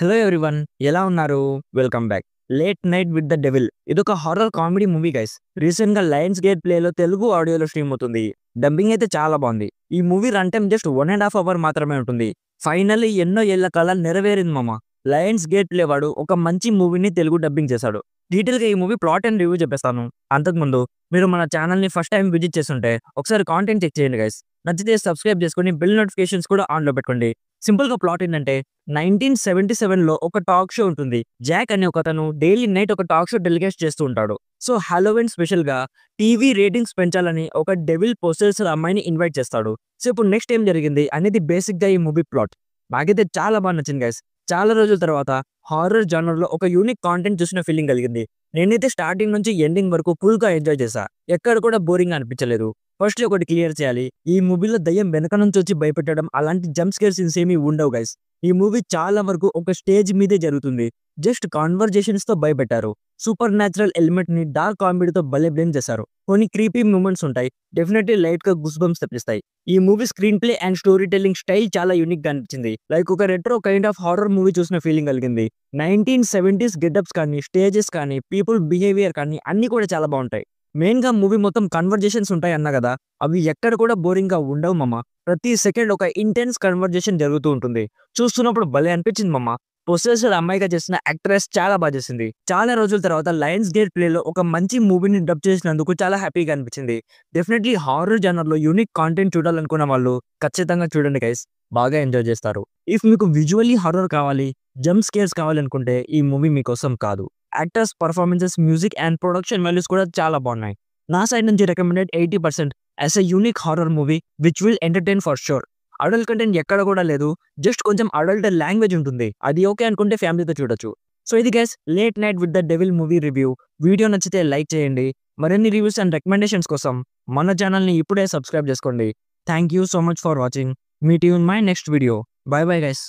Hello everyone ఎలా ఉన్నారు? Welcome back. Late night with the devil ఇదొక horror comedy movie guys. Recent గా Lionsgate play లో తెలుగు ఆడియోలో స్ట్రీమ్ అవుతుంది. డబ్బింగ్ అయితే చాలా బాగుంది. ఈ movie run time just 1.5 hour మాత్రమే ఉంటుంది. ఫైనల్లీ ఎన్నో ఏళ్ల కళ నెరవేరింది మామ. లయన్స్ గేట్ ప్లే వాడు ఒక మంచి మూవీని తెలుగు డబ్బింగ్ చేశాడు. డీటెయిల్ గా ఈ మూవీ ప్లాట్ అండ్ రివ్యూ చెప్పేస్తాను. అంతకుముందు మీరు మన ఛానల్ ని ఫస్ట్ టైం విజిట్ చేస్తుంటే ఒకసారి కాంటెంట్ చెక్ చేయండి గైస్. నచ్చితే సబ్స్క్రైబ్ చేసుకుని బెల్ నోటిఫికేషన్స్ కూడా ఆన్ లో పెట్టుకోండి. సింపుల్ గా ప్లాట్ ఏంటంటే 1977లో ఒక టాక్ షో ఉంటుంది. జాక్ అనే ఒకతను డైలీ నైట్ ఒక టాక్ షో టెలికాస్ట్ చేస్తూ ఉంటాడు. సో హాలోవీన్ స్పెషల్ గా టీవీ రేటింగ్స్ పెంచాలని ఒక డెవిల్ పొసెసర్ అమ్మాయిని ఇన్వైట్ చేస్తాడు. సో ఇప్పుడు నెక్స్ట్ ఏం జరిగింది అనేది బేసిక్ గా ఈ మూవీ ప్లాట్. నాకైతే చాలా బాగా నచ్చింది గైస్. చాలా రోజుల తర్వాత హారర్ జానర్ లో ఒక యూనిక్ కాంటెంట్ చూసిన ఫీలింగ్ కలిగింది. నేనైతే స్టార్టింగ్ నుంచి ఎండింగ్ వరకు ఫుల్ గా ఎంజాయ్ చేశా. ఎక్కడ కూడా బోరింగ్ అనిపించలేదు. ఫస్ట్ ఒకటి క్లియర్ చేయాలి, ఈ మూవీలో దయ్యం వెనక నుంచి వచ్చి భయపెట్టడం అలాంటి జంప్ స్కేర్ సీన్స్ ఏమీ ఉండవు గైస్. ఈ మూవీ చాలా వరకు ఒక స్టేజ్ మీదే జరుగుతుంది. జస్ట్ కాన్వర్జేషన్స్ తో భయపెట్టారు. సూపర్ న్యాచురల్ ఎలిమెంట్ ని డార్క్ కామెడీతో భలే బ్లెండ్ చేశారు. కొన్ని క్రీపీ మూమెంట్స్ ఉంటాయి, డెఫినెట్లీ లైట్ గా గుస్ బంప్స్ తెప్పిస్తాయి. ఈ movie screen play and story telling style చాలా యూనిక్ గా అనిపించింది. లైక్ ఒక retro kind of horror movie చూసిన ఫీలింగ్ కలిగింది. 1970s గెటప్స్ కానీ, స్టేజెస్ కానీ, పీపుల్ బిహేవియర్ కానీ అన్ని కూడా చాలా బాగుంటాయి. మెయిన్ గా మూవీ మొత్తం కన్వర్జేషన్స్ ఉంటాయి అన్న కదా, అవి ఎక్కడ కూడా బోరింగ్ గా ఉండవు మమ్మ. ప్రతి సెకండ్ ఒక ఇంటెన్స్ కన్వర్జేషన్ జరుగుతూ ఉంటుంది. చూస్తున్నప్పుడు భలే అనిపించింది మమ్మ. పొసెసర్ అమ్మాయిగా చేసిన యాక్ట్రెస్ చాలా బాగా చేసింది. చాలా రోజుల తర్వాత లయన్స్ గేట్ ప్లే లో ఒక మంచి మూవీని డబ్ చేసినందుకు చాలా హ్యాపీగా అనిపించింది. డెఫినెట్లీ హారర్ జనర్ లో యూనిక్ కాంటెంట్ చూడాలనుకున్న వాళ్ళు ఖచ్చితంగా చూడండి గైస్, బాగా ఎంజాయ్ చేస్తారు. ఇఫ్ మీకు విజువల్లీ హారర్ కావాలి, జంప్ స్కేర్స్ కావాలనుకుంటే ఈ మూవీ మీకోసం కాదు. Actors performances, music and production values కూడా చాలా బాగున్నాయి. నా సైడ్ నుంచి recommended 80% as a unique horror movie which will entertain for sure. Adult content ఎక్కడ కూడా లేదు, జస్ట్ కొంచెం అడల్ట్ లాంగ్వేజ్ ఉంటుంది. అది ఓకే అనుకుంటే ఫ్యామిలీతో చూడొచ్చు. సో ఇది guys late night with the devil movie review. Video నచ్చితే లైక్ చేయండి. మరిన్ని రివ్యూస్ అండ్ రికమెండేషన్స్ కోసం మన ఛానల్ని ఇప్పుడే సబ్స్క్రైబ్ చేసుకోండి. Thank you so much for watching. Meet you in my next video. By bye guys.